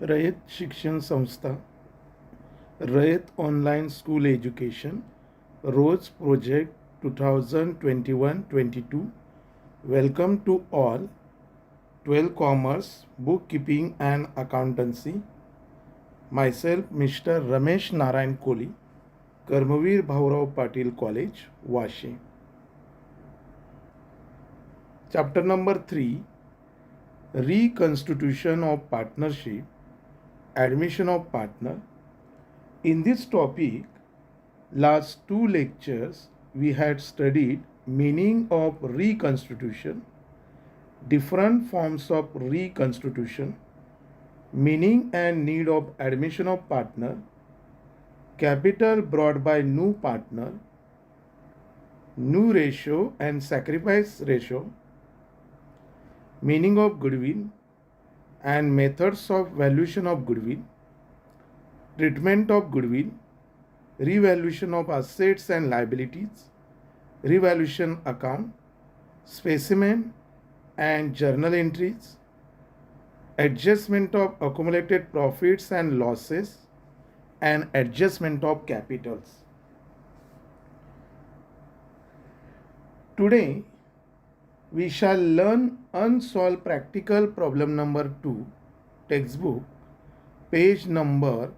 रयत शिक्षण संस्था, Rayat online school education, rose project 2021-22. Welcome to all. 12 Commerce, Bookkeeping and Accountancy. Myself, Mr. Ramesh Narayan Kohli, Karmavir Bhaurao Patil College, Vashi. Chapter number 3, Reconstitution of Partnership, Admission of Partner. In this topic, last two lectures we had studied meaning of reconstitution, different forms of reconstitution, meaning and need of admission of partner, capital brought by new partner, new ratio and sacrifice ratio, meaning of goodwill and methods of valuation of goodwill, treatment of goodwill, revaluation of assets and liabilities, revaluation account, specimen and journal entries, adjustment of accumulated profits and losses, and adjustment of capitals. Today, we shall learn unsolved practical problem number 2, textbook, page number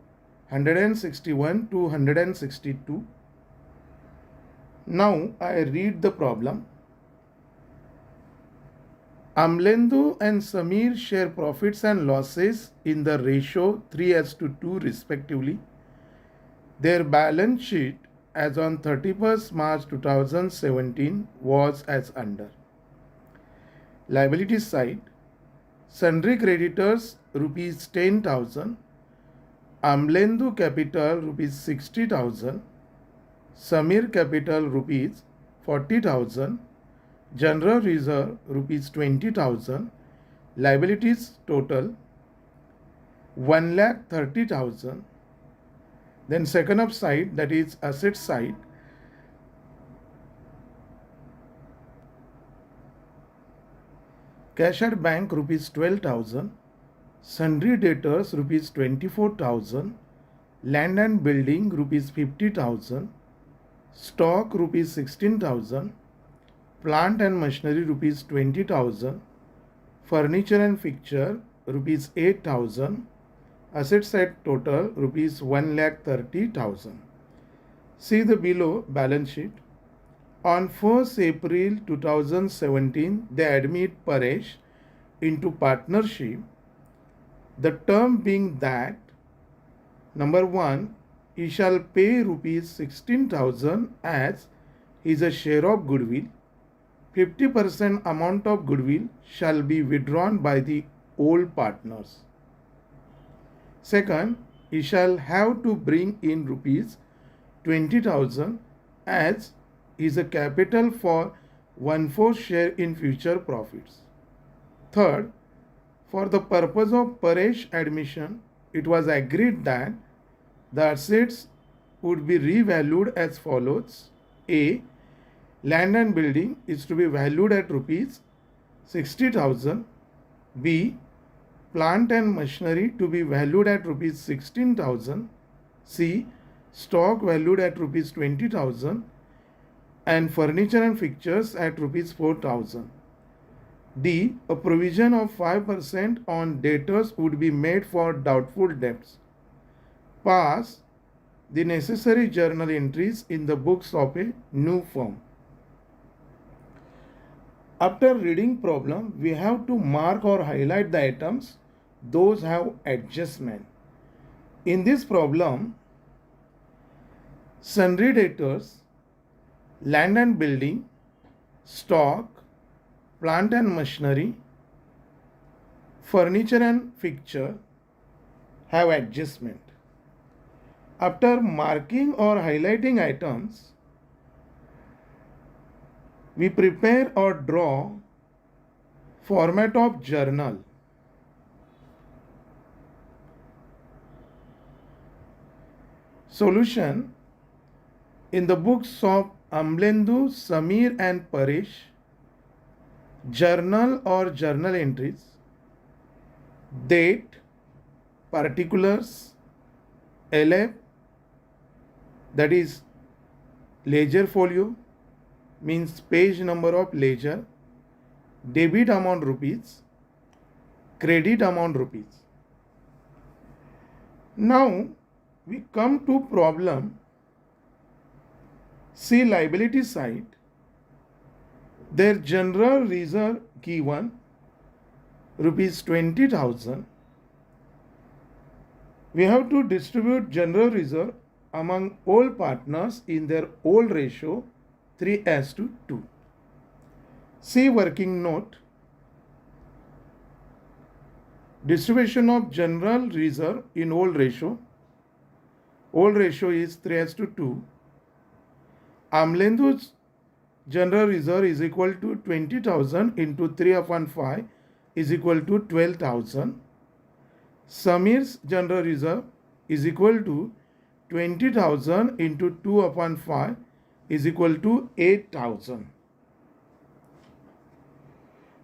161 to 162. Now I read the problem. Amlendu and Samir share profits and losses in the ratio 3:2 respectively. Their balance sheet as on 31st March 2017 was as under. Liability side, sundry creditors rupees 10,000, Amlendu capital rupees 60,000, Samir capital rupees 40,000, general reserve rupees 20,000, liabilities total 1,30,000. Then second up side, that is asset side, cash at bank rupees 12,000, sundry debtors rupees 24,000, land and building rupees 50,000, stock rupees 16,000, plant and machinery rupees 20,000, furniture and fixture rupees 8,000, asset side total rupees 1,30,000. See the below balance sheet. On 1st April 2017, they admit Paresh into partnership, the term being that number 1, he shall pay rupees 16,000 as his a share of goodwill. 50% amount of goodwill shall be withdrawn by the old partners. Second, he shall have to bring in rupees 20,000 as is a capital for 1/4 share in future profits. Third, for the purpose of Paresh admission, it was agreed that the assets would be revalued as follows. A. Land and building is to be valued at rupees 60,000. B. Plant and machinery to be valued at rupees 16,000. C. Stock valued at rupees 20,000. And furniture and fixtures at rupees 4,000. D. A provision of 5% on debtors would be made for doubtful debts. Pass the necessary journal entries in the books of a new firm. After reading problem, we have to mark or highlight the items. Those have adjustment. In this problem, sundry debtors, land and building, stock, plant and machinery, furniture and fixture have adjustment. After marking or highlighting items, we prepare or draw format of journal. Solution: in the books of Amlendu, Samir and Paresh, journal or journal entries, date, particulars, LF, that is ledger folio, means page number of ledger, debit amount rupees, credit amount rupees. Now we come to problem. See liability side. Their general reserve given rupees 20,000. We have to distribute general reserve among all partners in their old ratio 3:2. See working note. Distribution of general reserve in old ratio. Old ratio is 3:2. Amlendu's general reserve is equal to 20,000 into 3/5 is equal to 12,000. Samir's general reserve is equal to 20,000 into 2/5 is equal to 8,000.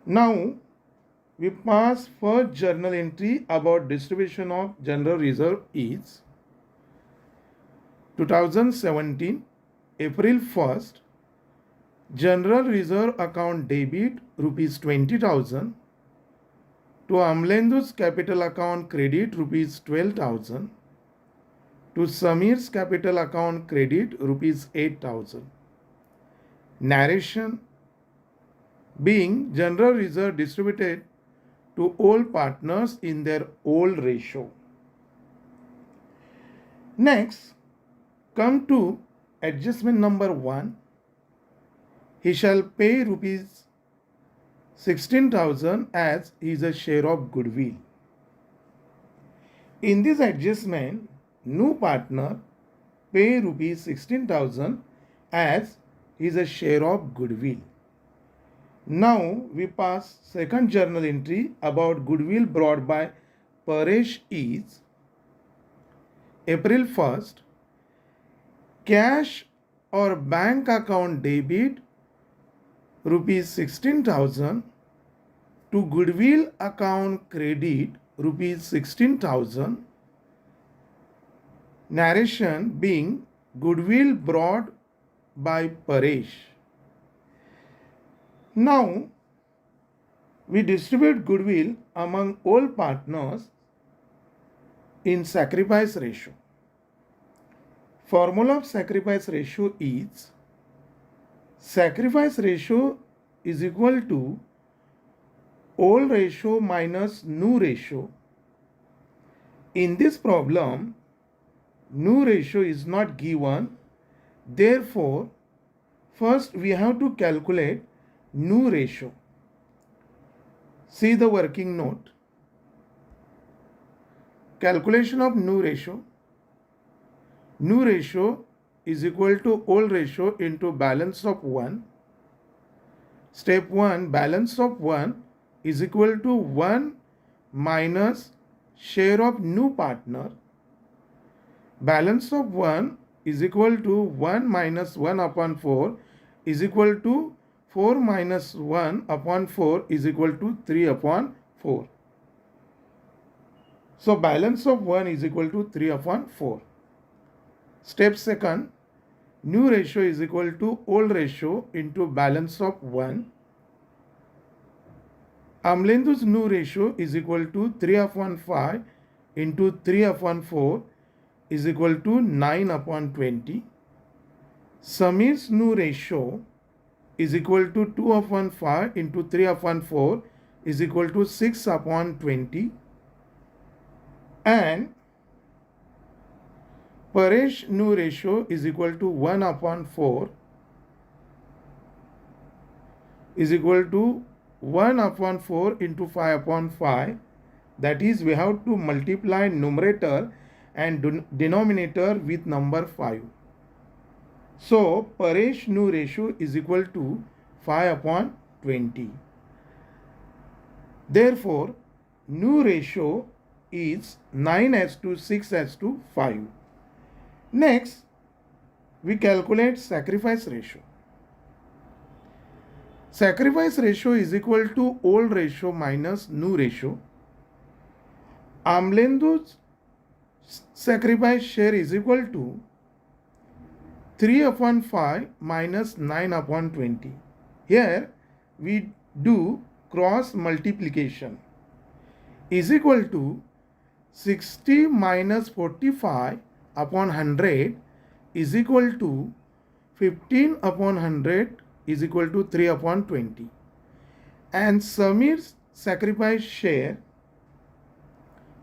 Now we pass first journal entry about distribution of general reserve is 2017 April 1st, general reserve account debit rupees 20,000, to Amlendu's capital account credit rupees 12,000, to Samir's capital account credit rupees 8,000. Narration: being general reserve distributed to all partners in their old ratio. Next, come to adjustment number 1. He shall pay rupees 16,000 as his a share of goodwill. In this adjustment, new partner pay rupees 16,000 as his a share of goodwill. Now we pass second journal entry about goodwill brought by Paresh is April 1st, cash or bank account debit rupees 16,000, to goodwill account credit rupees 16,000. Narration: being goodwill brought by Paresh. Now we distribute goodwill among all partners in sacrifice ratio. Formula of sacrifice ratio is sacrifice ratio is equal to old ratio minus new ratio. In this problem, new ratio is not given. Therefore, first we have to calculate new ratio. See the working note. Calculation of new ratio. New ratio is equal to old ratio into balance of 1. Step 1, balance of 1 is equal to 1 minus share of new partner. Balance of 1 is equal to 1 minus 1 upon 4 is equal to 4 minus 1 upon 4 is equal to 3 upon 4. So balance of 1 is equal to 3 upon 4. Step second, new ratio is equal to old ratio into balance of 1. Amlendu's new ratio is equal to 3 upon 5 into 3 upon 4 is equal to 9 upon 20. Samir's new ratio is equal to 2 upon 5 into 3 upon 4 is equal to 6 upon 20. And Paresh new ratio is equal to 1 upon 4 is equal to 1 upon 4 into 5 upon 5. That is, we have to multiply numerator and denominator with number 5. So Paresh new ratio is equal to 5 upon 20. Therefore, new ratio is 9:6:5. Next, we calculate sacrifice ratio. Sacrifice ratio is equal to old ratio minus new ratio. Amlendu's sacrifice share is equal to 3 upon 5 minus 9 upon 20. Here we do cross multiplication is equal to 60 minus 45 upon 100 is equal to 15 upon 100 is equal to 3 upon 20. And Samir's sacrifice share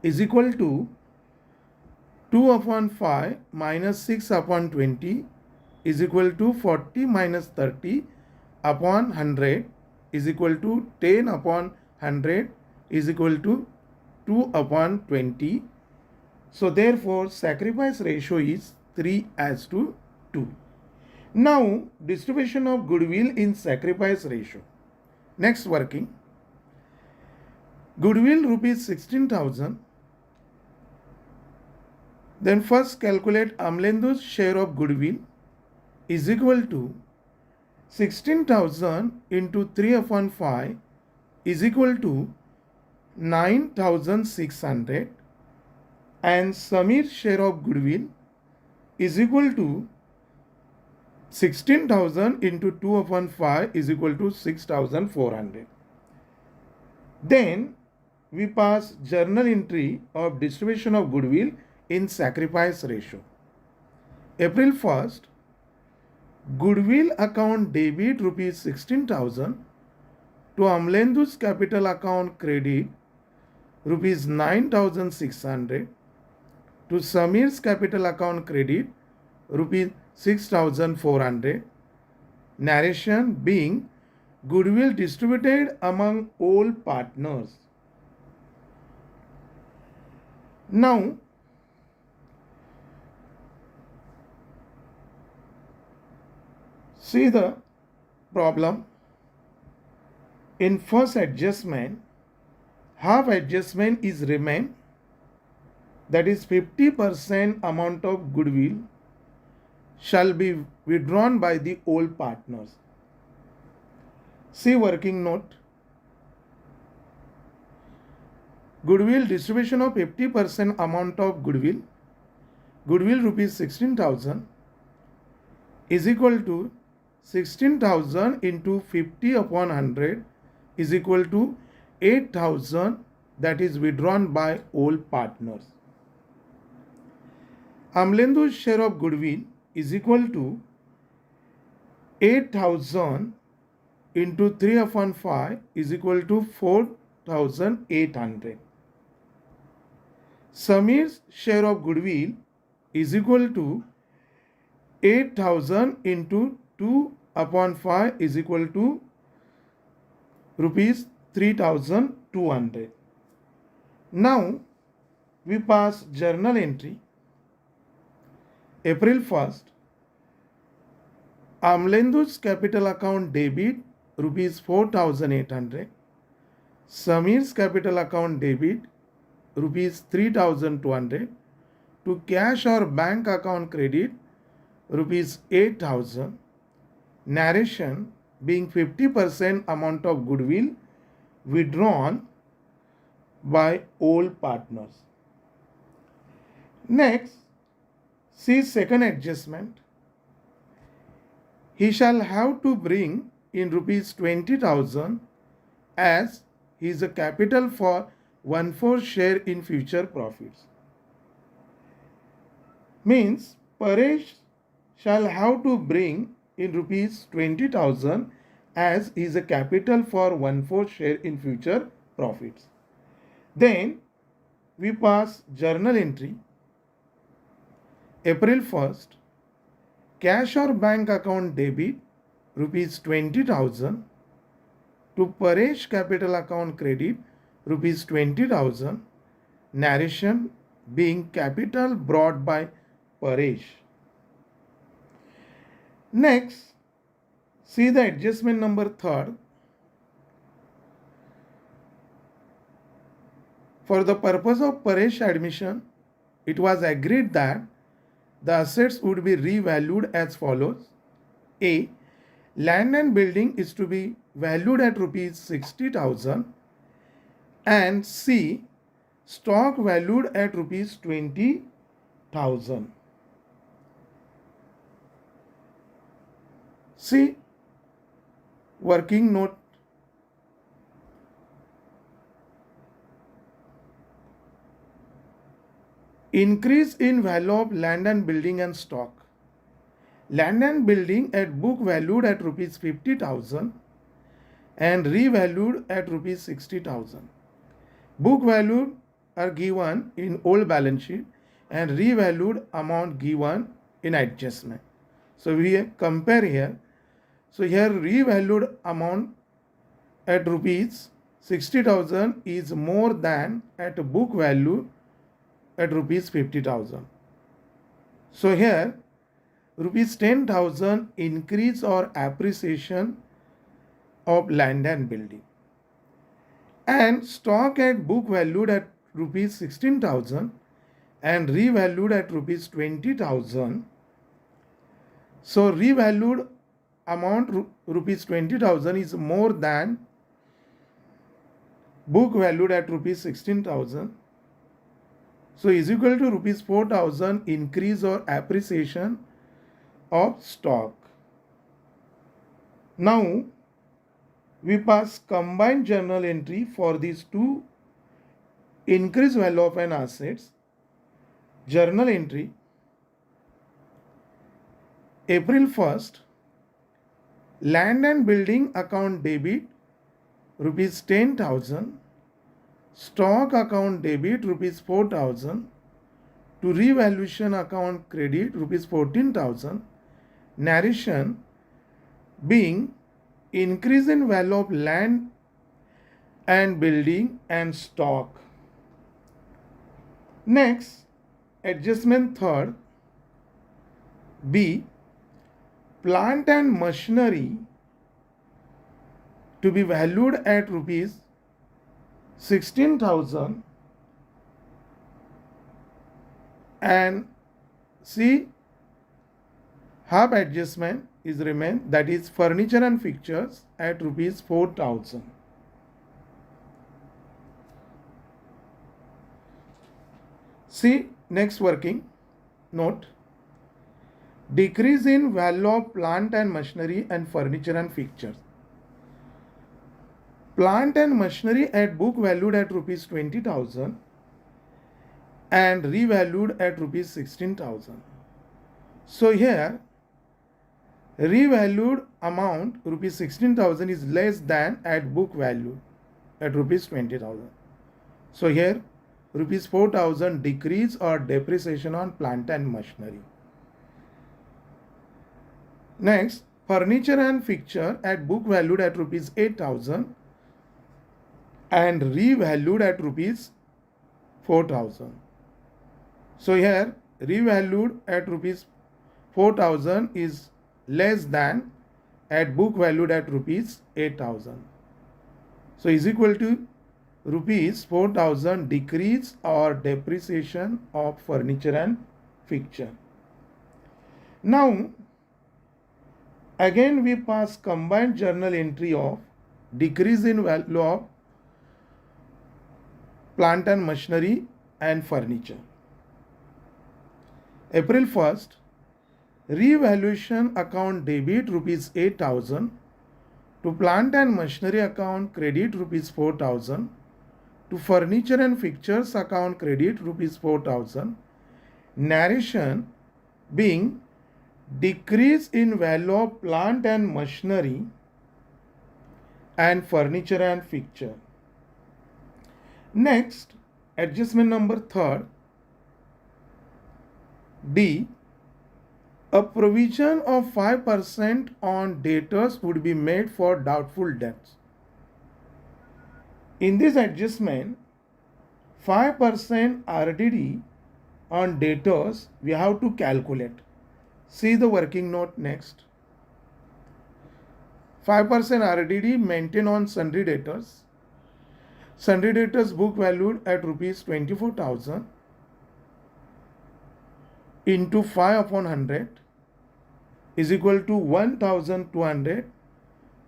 is equal to 2 upon 5 minus 6 upon 20 is equal to 40 minus 30 upon 100 is equal to 10 upon 100 is equal to 2 upon 20. So therefore sacrifice ratio is 3:2. Now distribution of goodwill in sacrifice ratio. Next working. Goodwill rupees 16,000. Then first calculate Amlendu's share of goodwill is equal to 16,000 into 3 upon 5 is equal to 9,600, and Samir's share of goodwill is equal to 16,000 into 2 upon 5 is equal to 6,400. Then we pass journal entry of distribution of goodwill in sacrifice ratio. April 1st, goodwill account debit rupees 16,000 to Amlendu's capital account credit rupees 9,600 to Samir's capital account credit rupees 6,400. Narration being goodwill distributed among all partners. Now see the problem. In first adjustment, half adjustment is remain, that is 50% amount of goodwill shall be withdrawn by the old partners. See working note. Goodwill distribution of 50% amount of goodwill. Goodwill rupees 16,000 is equal to 16,000 into 50 upon 100 is equal to 8,000, that is withdrawn by all partners. Amlendu's share of goodwill is equal to 8,000 into 3 upon 5 is equal to 4,800. Samir's share of goodwill is equal to 8,000 into 2 upon 5 is equal to rupees 3,200. Now we pass journal entry. April 1st, Amlendu's capital account debit rupees 4,800. Samir's capital account debit rupees 3,200 to cash or bank account credit rupees 8,000. Narration being 50% amount of goodwill withdrawn by all partners. Next, see second adjustment. He shall have to bring in rupees 20,000 as his capital for 1/4 share in future profits. Means Paresh shall have to bring in rupees 20,000 as is a capital for 1/4 share in future profits. Then we pass journal entry. April 1st, cash or bank account debit rupees 20,000 to Paresh capital account credit rupees 20,000. Narration being capital brought by Paresh. Next, see the adjustment number 3rd. For the purpose of Paresh admission, it was agreed that the assets would be revalued as follows. A. Land and building is to be valued at rupees 60,000, and C. stock valued at rupees 20,000. See, working note. Increase in value of land and building and stock. Land and building at book valued at rupees 50,000 and revalued at rupees 60,000. Book value are given in old balance sheet and revalued amount given in adjustment. So we compare here. So here revalued amount at rupees 60,000 is more than at book value at rupees 50,000. So here rupees 10,000 increase or appreciation of land and building, and stock at book valued at rupees 16,000 and revalued at rupees 20,000. So revalued amount rupees 20,000 is more than book valued at rupees 16,000. So is equal to rupees 4,000 increase or appreciation of stock. Now we pass combined journal entry for these two increased value of an assets. Journal entry: April 1st, land and building account debit rupees 10,000, stock account debit rupees 4,000, to revaluation account credit rupees 14,000. Narration being increase in value of land and building and stock. Next, adjustment third. B, plant and machinery to be valued at rupees 16,000, and C, half adjustment is remain, that is furniture and fixtures at rupees 4,000. See next working note: decrease in value of plant and machinery and furniture and fixtures. Plant and machinery at book valued at rupees 20,000 and revalued at rupees 16,000. So here revalued amount rupees 16,000 is less than at book value at rupees 20,000. So here rupees 4,000 decrease or depreciation on plant and machinery. Next, furniture and fixture at book valued at rupees 8,000 and revalued at rupees 4,000. So here revalued at rupees 4,000 is less than at book valued at rupees 8,000. So is equal to rupees 4,000 decrease or depreciation of furniture and fixture. Now again we pass combined journal entry of decrease in value of plant and machinery and furniture. April 1st, revaluation account debit rupees 8,000, to plant and machinery account credit rupees 4,000, to furniture and fixtures account credit rupees 4,000. Narration being decrease in value of plant and machinery and furniture and fixture. Next, adjustment number third. D, a provision of 5% on debtors would be made for doubtful debts. In this adjustment, 5% RDD on debtors we have to calculate. See the working note next. 5% RDD maintained on sundry debtors. Sundry debtors book valued at rupees 24,000 into 5 upon 100 is equal to 1,200.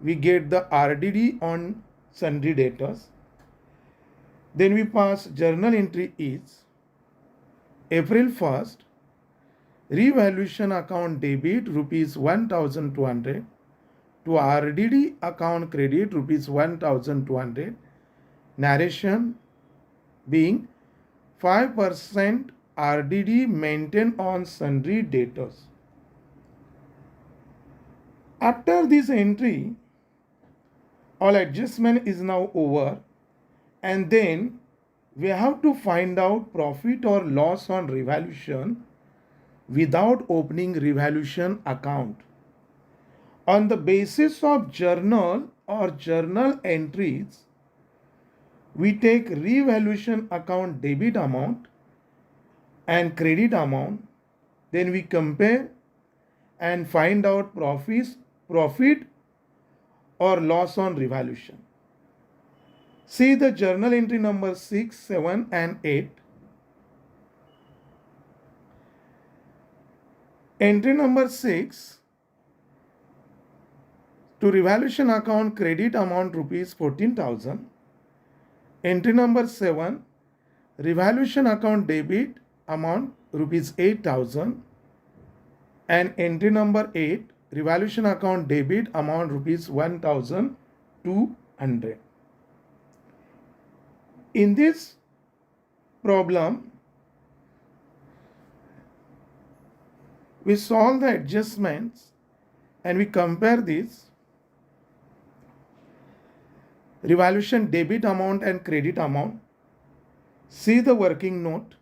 We get the RDD on sundry debtors. Then we pass journal entry is April 1st, revaluation account debit rupees 1200 to RDD account credit rupees 1200. Narration being 5% RDD maintained on sundry debtors. After this entry, all adjustment is now over, and then we have to find out profit or loss on revaluation without opening revaluation account. On the basis of journal or journal entries, we take revaluation account debit amount and credit amount, then we compare and find out profit or loss on revaluation. See the journal entry number 6, 7 and 8. Entry number 6, to revaluation account credit amount rupees 14,000. Entry number 7, revaluation account debit amount rupees 8,000. And entry number 8, revaluation account debit amount rupees 1,200. In this problem, we solve the adjustments and we compare this revaluation debit amount and credit amount. See the working note.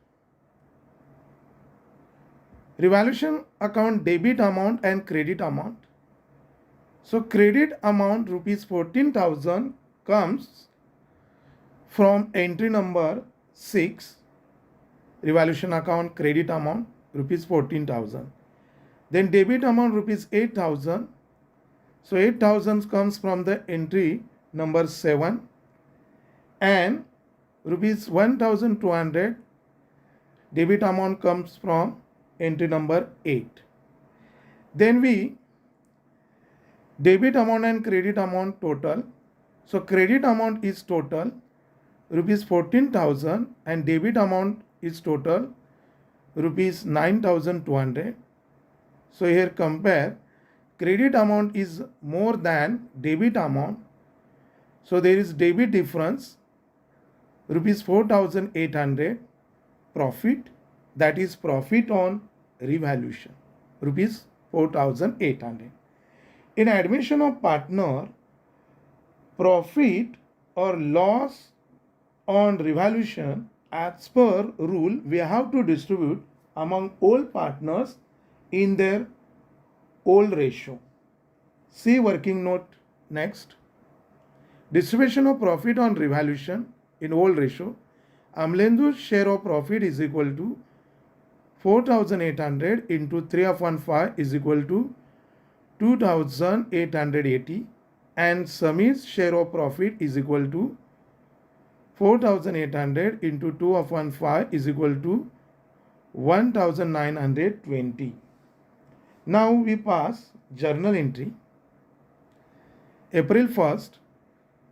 Revaluation account debit amount and credit amount. So credit amount rupees 14,000 comes from entry number 6, revaluation account credit amount rupees 14,000. Then debit amount rupees 8,000. So 8,000 comes from the entry number 7, and rupees 1,200 debit amount comes from entry number 8. Then we debit amount and credit amount total. So credit amount is total rupees 14,000 and debit amount is total rupees 9,200. So here compare, credit amount is more than debit amount. So there is debit difference rupees 4,800 profit, that is profit on revaluation rupees 4,800. In admission of partner, profit or loss on revaluation, as per rule, we have to distribute among all partners in their old ratio. See working note next. Distribution of profit on revaluation in old ratio. Amlendu's share of profit is equal to 4,800 into 3/5 is equal to 2,880, and Samir's share of profit is equal to 4,800 into 2/5 is equal to 1,920. Now we pass journal entry. April 1st,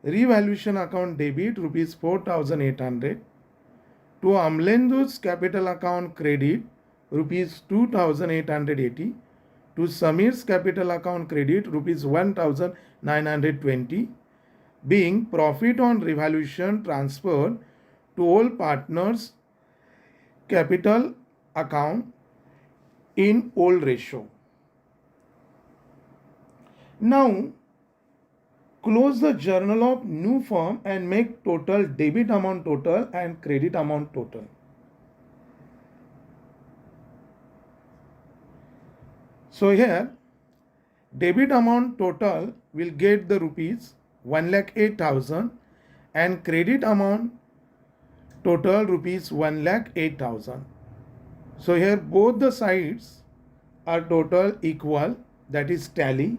revaluation account debit rupees 4,800 to Amlendu's capital account credit rupees 2,880 to Samir's capital account credit rupees 1,920, being profit on revaluation transferred to all partners capital account in old ratio. Now close the journal of new firm and make total debit amount total and credit amount total. So here debit amount total will get the rupees 1,08,000 and credit amount total rupees 1,08,000. So here both the sides are total equal, that is tally.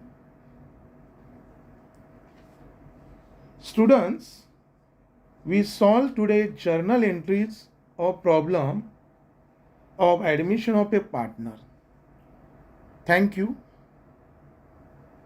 Students, we solved today journal entries of problem of admission of a partner. Thank you.